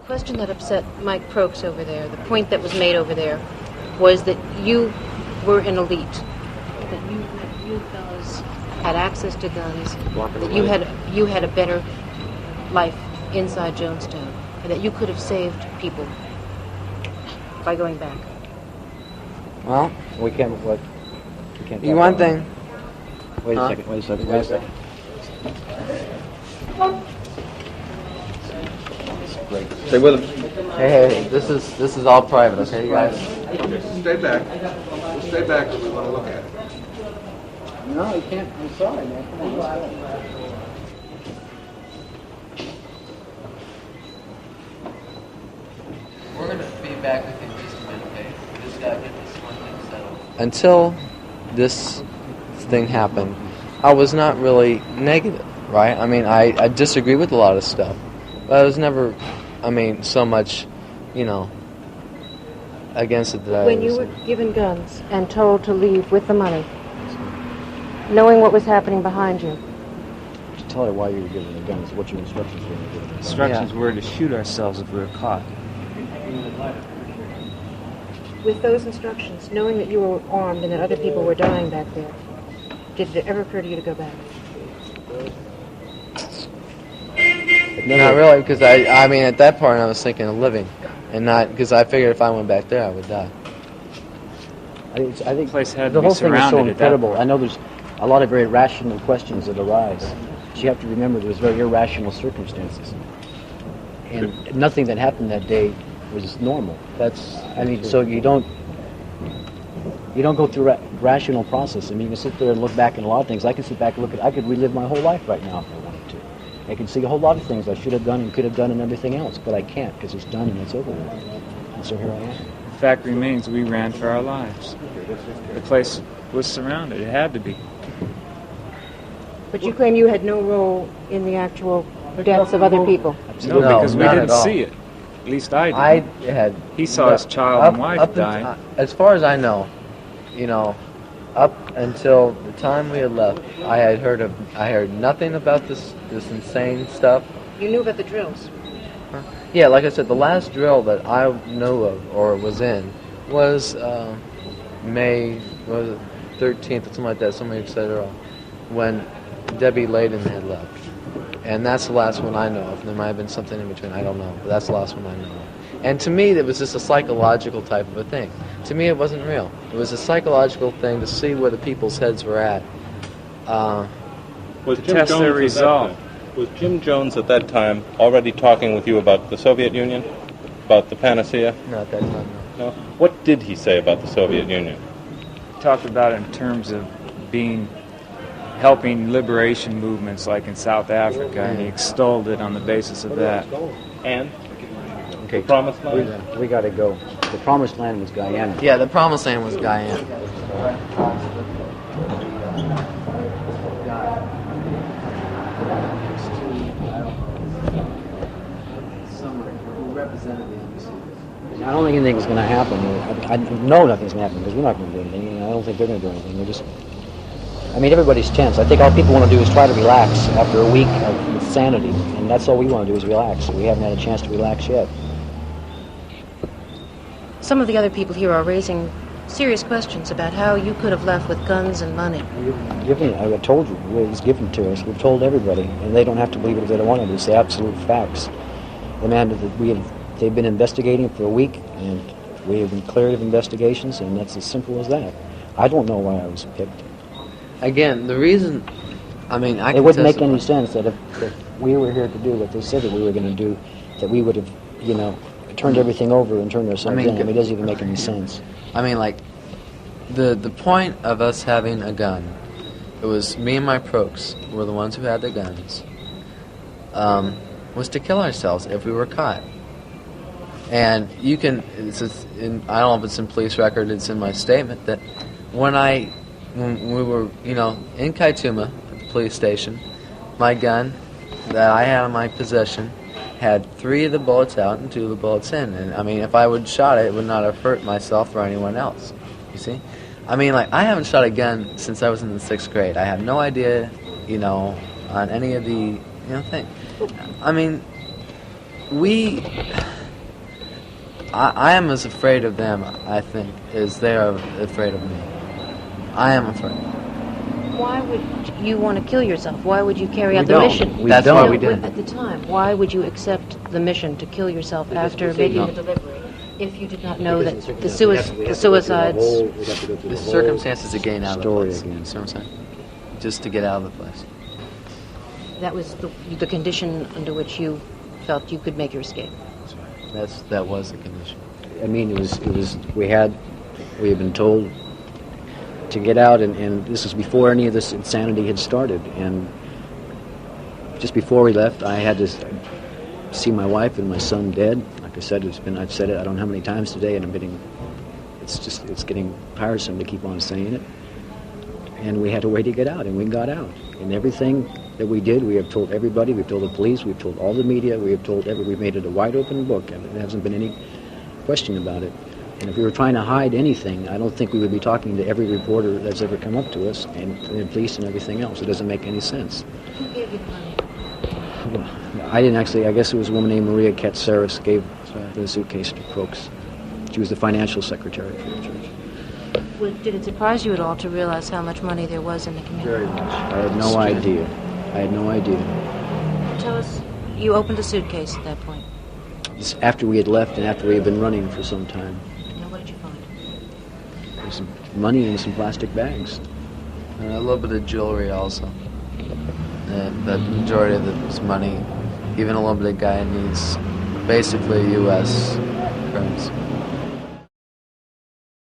question that upset Mike Prokes over there, the point that was made over there, was that you were an elite, that you fellas had access to guns, that you had a better life inside Jonestown, and that you could have saved people by going back. Well, we can't. You one thing. Wait a second. Stay with him. Hey, this is all private, okay, you guys? Stay back. We'll stay back if we want to look at it. No, you can't. I'm sorry, man. Come on, let's go. We're going to be back with you in just a minute, okay? We just got to get this one thing settled. Until this thing happened, I was not really negative, right? I mean, I disagree with a lot of stuff, but I was never, so much, against it that I was... When you were given guns and told to leave with the money, knowing what was happening behind you. To tell her why you were given the guns, what your instructions were. Instructions were to shoot ourselves if we were caught. With those instructions, knowing that you were armed and that other people were dying back there, did it ever occur to you to go back? Not really, because at that point I was thinking of living, and not because I figured if I went back there I would die. I think the place had the to be whole thing is so surrounded at that incredible. point. I know there's a lot of very rational questions that arise. But you have to remember there's very irrational circumstances, and nothing that happened that day was normal. So you don't go through rational process. You can sit there and look back at a lot of things. I can sit back and I could relive my whole life right now if I wanted to. I can see a whole lot of things I should have done and could have done and everything else, but I can't because it's done and it's over with. And so here I am. The fact remains we ran for our lives. The place was surrounded. It had to be. But you claim you had no role in the actual deaths of other people. No, because we didn't see it. At least I did. He saw his child and wife die. As far as I know, up until the time we had left, I heard nothing about this insane stuff. You knew about the drills. Yeah, like I said, the last drill that I knew of or was in was May 13th or something like that. Somebody said it wrong. When Debbie Layden had left. And that's the last one I know of. There might have been something in between, I don't know. But that's the last one I know of. And to me, it was just a psychological type of a thing. To me, it wasn't real. It was a psychological thing to see where the people's heads were at. To test their resolve. Was Jim Jones at that time already talking with you about the Soviet Union? About the panacea? No, at that time, no. No? What did he say about the Soviet Union? He talked about it in terms of helping liberation movements like in South Africa, and he extolled it on the basis of that. And? Okay, the Promised Land? We got to go. The Promised Land was Guyana. Yeah, the Promised Land was Guyana. I don't think anything's going to happen. I know nothing's going to happen because we're not going to do anything, and I don't think they're going to do anything. They're just... everybody's tense. I think all people want to do is try to relax after a week of insanity, and that's all we want to do is relax. We haven't had a chance to relax yet. Some of the other people here are raising serious questions about how you could have left with guns and money. I told you, it was given to us. We've told everybody, and they don't have to believe it if they don't want to. It's the absolute facts. They've been investigating for a week, and we have been cleared of investigations, and that's as simple as that. I don't know why I was picked. Again, the reason, it wouldn't make any sense that if we were here to do what they said that we were going to do, that we would have, turned everything over and turned ourselves in. It doesn't even make any sense. The point of us having a gun, it was me and my Prokes were the ones who had the guns, was to kill ourselves if we were caught. And you can, I don't know if it's in police record, it's in my statement, that when we were, in Kaituma, at the police station, my gun that I had in my possession had 3 of the bullets out and 2 of the bullets in. And, if I would have shot it, it would not have hurt myself or anyone else, you see? I haven't shot a gun since I was in the 6th grade. I have no idea, on any of the, thing. I am as afraid of them, I think, as they are afraid of me. I am afraid. Why would you want to kill yourself? Why would you carry out the don't. mission? That's why we didn't. At the time, why would you accept the mission to kill yourself after making the delivery if you did not know that the suicides... The circumstances to gain out of the place. Again. You see what I'm saying? Just to get out of the place. That was the condition under which you felt you could make your escape. That was the condition. I mean, it was. We had been told to get out, and this was before any of this insanity had started. And just before we left, I had to see my wife and my son dead. Like I said, I've said it I don't know how many times today, and it's getting tiresome to keep on saying it. And we had a way to get out, and we got out. And everything that we did, we have told everybody. We've told the police. We've told all the media. We've made it a wide open book, and there hasn't been any question about it. And if we were trying to hide anything, I don't think we would be talking to every reporter that's ever come up to us, and the police and everything else. It doesn't make any sense. Who gave you the money? Well, I didn't actually. I guess it was a woman named Maria Katsaris gave the suitcase to Prokes. She was the financial secretary for the church. Did it surprise you at all to realize how much money there was in the community? Very much. I had no idea. Tell us, you opened a suitcase at that point. Just after we had left and after we had been running for some time. Now, what did you find? There was some money in some plastic bags. And a little bit of jewelry also. The majority of this money, even a little bit of Guyanese, basically U.S. currency.